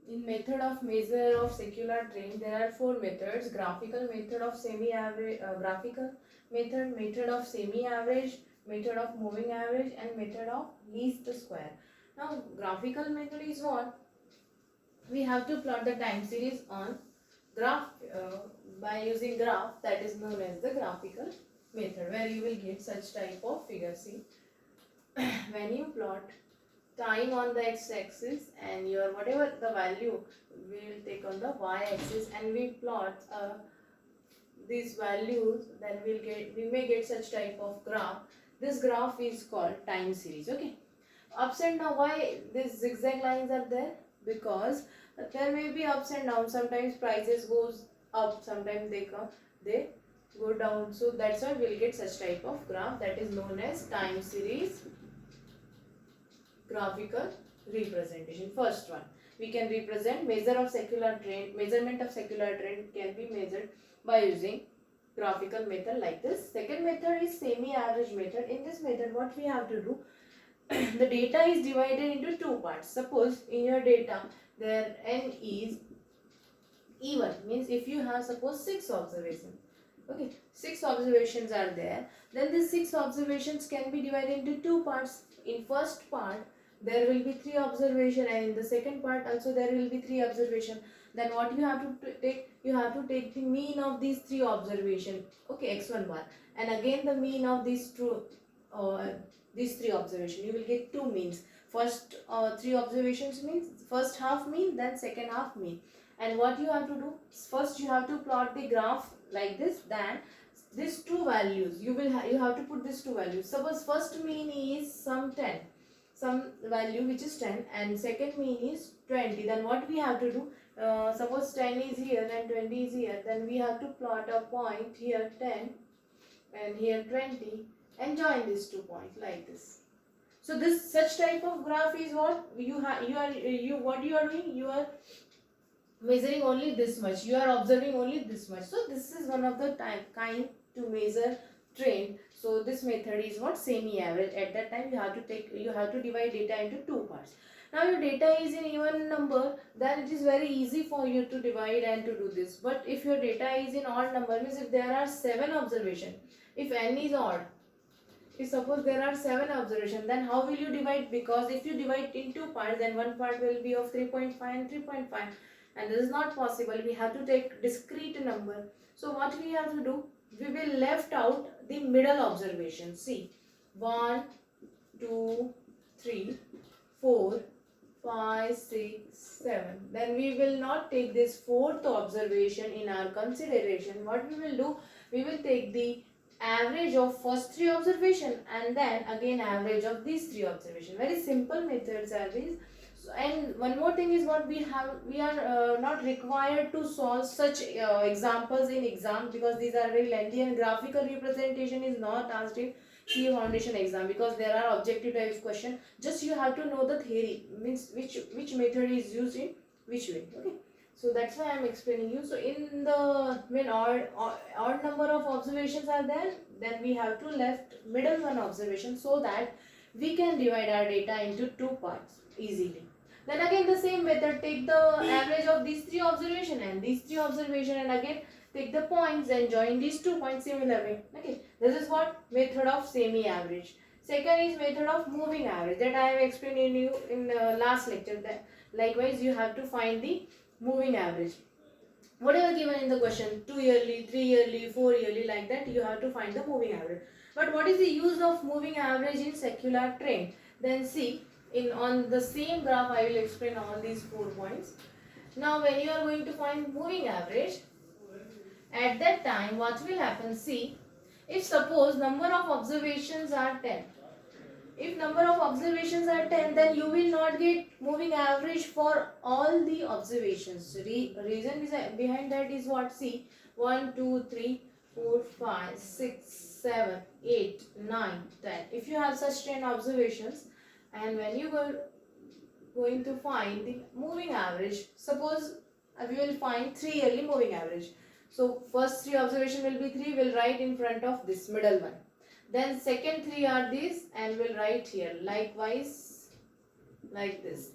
In method of measure of secular train, there are four methods: graphical method of semi-average, method of semi-average, method of moving average, and method of least square. Now, graphical method is what? We have to plot the time series on graph by using graph, that is known as the graphical method, where you will get such type of figure. See, when you plot time on the x-axis and your whatever the value we will take on the y-axis, and we plot these values, then we may get such type of graph. This graph is called time series. Okay, ups and down. Why these zigzag lines are there? Because there may be ups and downs. Sometimes prices goes up, sometimes they go down. So that's why we'll get such type of graph, that is known as time series graphical representation. First one, we can represent measurement of secular trend can be measured by using graphical method like this. Second method is semi-average method. In this method, what we have to do, the data is divided into two parts. Suppose in your data there n is even, means if you have suppose 6 observations, okay, 6 observations are there, then these 6 observations can be divided into two parts. In first part there will be 3 observation, and in the second part also there will be 3 observation. Then what you have to take, you have to take the mean of these 3 observation, okay, x1 bar, and again the mean of uh, these 3 observation. You will get two means. First 3 observations means first half mean, then second half mean. And what you have to do, first you have to plot the graph like this. Then these two values you have to put these two values. Suppose first mean is some value which is 10, and second mean is 20. Then what we have to do, suppose 10 is here and 20 is here, then we have to plot a point here 10 and here 20 and join these 2 points like this. So this such type of graph is what what you are doing, you are measuring only this much, you are observing only this much. So this is one of the kind to measure trend. So this method is what, semi average. At that time you have to divide data into two parts. Now your data is in even number, then it is very easy for you to divide and to do this. But if your data is in odd number, means if there are 7 observation, if n is odd, if suppose there are 7 observation, then how will you divide? Because if you divide in two parts, then one part will be of 3.5 and 3.5, and this is not possible. We have to take discrete number. So what we have to do, we will left out the middle observation. See, 1 2 3 4 5 6 7. Then we will not take this fourth observation in our consideration. What we will do, we will take the average of first 3 observation, and then again average of these 3 observation. Very simple methods are these. So, and one more thing is what we are not required to solve such examples in exam, because these are very lengthy, and graphical representation is not asked in CA foundation exam, because there are objective type question. Just you have to know the theory, means which method is used in which way. Okay, so that's why I am explaining you. So in the when odd number of observations are there, then we have to left middle one observation, so that we can divide our data into two parts easily. Then again the same method, take the average of these 3 observation and these 3 observation, and again take the points and join these 2 points similarly. Okay, this is what method of semi average. Second is method of moving average, that I have explained in you in the last lecture. That likewise you have to find the moving average. Whatever given in the question, 2 yearly, 3 yearly, 4 yearly, like that you have to find the moving average. But what is the use of moving average in secular trend? Then see, in on the same graph I will explain all these 4 points. Now when you are going to find moving average, at that time what will happen, see, if suppose number of observations are 10, if number of observations are 10, then you will not get moving average for all the observations. Reason is behind that is what, see, 1 2 3 4 5 6 7 8 9 10. If you have such 10 observations, and when you go going to find the moving average, suppose we will find 3 yearly moving average. So first 3 observation will be 3, will write in front of this middle one. Then second 3 are these, and will write here. Likewise like this.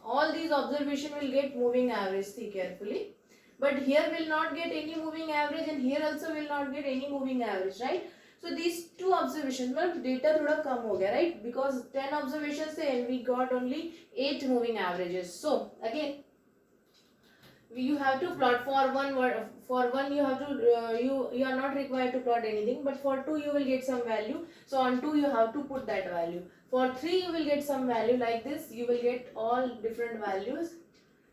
All these observation will get moving average, see carefully. But here will not get any moving average and here also will not get any moving average, right? So these two observations, well, data thoda kam ho gaya, right? Because 10 observations the and we got only 8 moving averages. So again, you have to plot for one you have to you are not required to plot anything, but for 2 you will get some value. So on 2 you have to put that value. For 3 you will get some value like this. You will get all different values,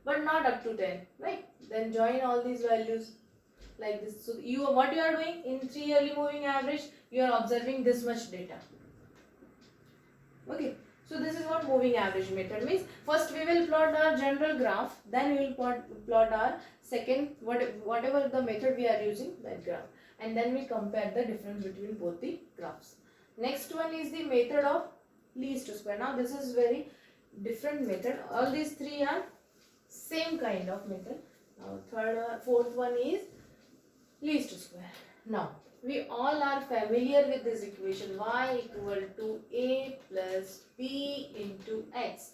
but not up to 10, right? Then join all these values like this. So what you are doing in 3 yearly moving average, you are observing this much data. Okay, so this is what moving average method means. First we will plot our general graph, then we will plot our second whatever the method we are using, that graph, and then we compare the difference between both the graphs. Next one is the method of least square. Now this is very different method. All these three are same kind of method. Now fourth one is least square. Now we all are familiar with this equation, y equal to a plus b into x.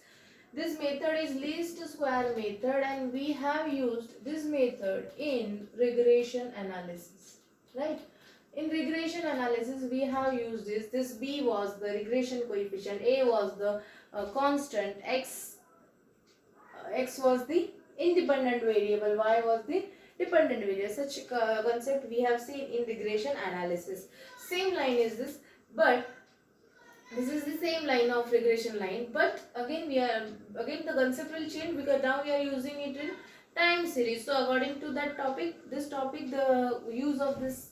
This method is least square method and we have used this method in regression analysis, right? In regression analysis we have used this b was the regression coefficient, a was the constant, x was the independent variable, y was the dependent variable. Such concept we have seen in regression analysis. Same line is this, but this is the same line of regression line, but again the concept will change because now we are using it in time series. So according to that topic, the use of this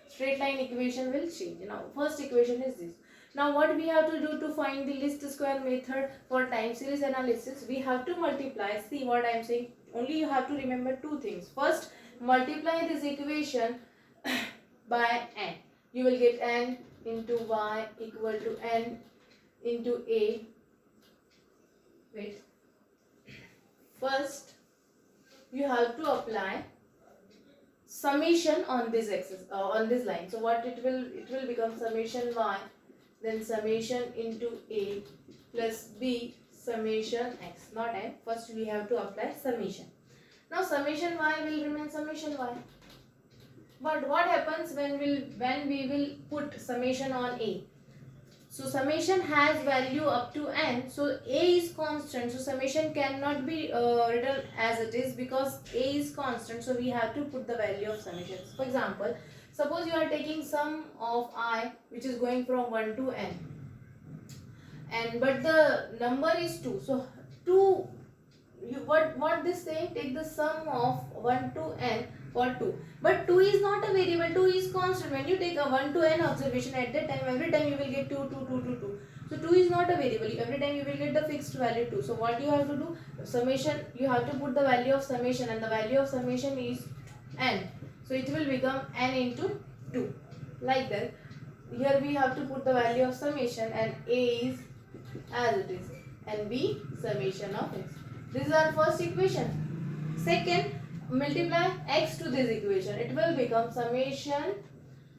straight line equation will change. Now first equation is this. Now what we have to do to find the least square method for time series analysis, we have to multiply. See what I am saying, only you have to remember two things. First, multiply this equation by n. You will get n into y equal to n into a. Wait. First, you have to apply summation on this axis, on this line. So what it will become summation y, then summation into a plus b summation x, not n. First we have to apply summation. Now summation y will remain summation y. But what happens when we will put summation on a? So summation has value up to n. So a is constant. So summation cannot be written as it is because a is constant. So we have to put the value of summation. For example, suppose you are taking sum of I which is going from 1 to n, and but the number is 2. So 2, what this saying, take the sum of 1 to n for 2. But 2 is not a variable, 2 is constant. When you take a 1 to n observation, at that time every time you will get 2, 2, 2, 2, 2. So 2 is not a variable, every time you will get the fixed value 2. So what you have to do, summation, you have to put the value of summation, and the value of summation is n. So it will become n into 2, like that. Here we have to put the value of summation, and a is as it is and b summation of x. This is our first equation. Second, multiply x to this equation. It will become summation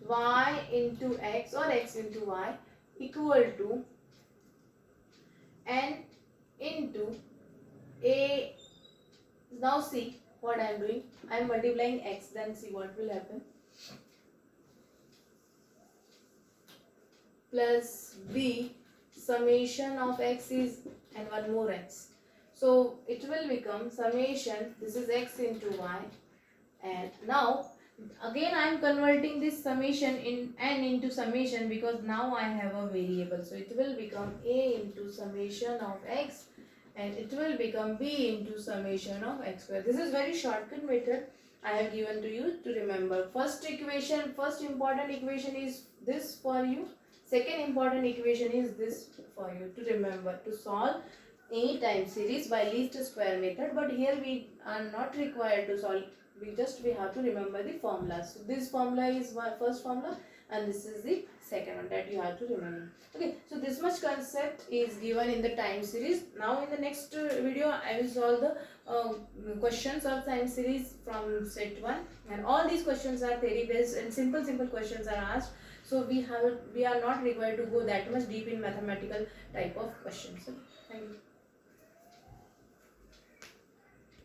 y into x or x into y equal to n into a. Now see what I am doing. I am multiplying x, then see what will happen. Plus b summation of x is, and one more x. So it will become summation, this is x into y, and now again I am converting this summation in n into summation because now I have a variable. So it will become a into summation of x, and it will become b into summation of x square. This is very shortcut method I have given to you to remember. First important equation is this for you. Second important equation is this for you to remember to solve any time series by least square method. But here we are not required to solve, we have to remember the formulas. So this formula is first formula and this is the second one that you have to remember. Okay, so this much concept is given in the time series. Now in the next video I will solve the questions of time series from set 1, and all these questions are theory based and simple questions are asked. So we are not required to go that much deep in mathematical type of questions. Thank you.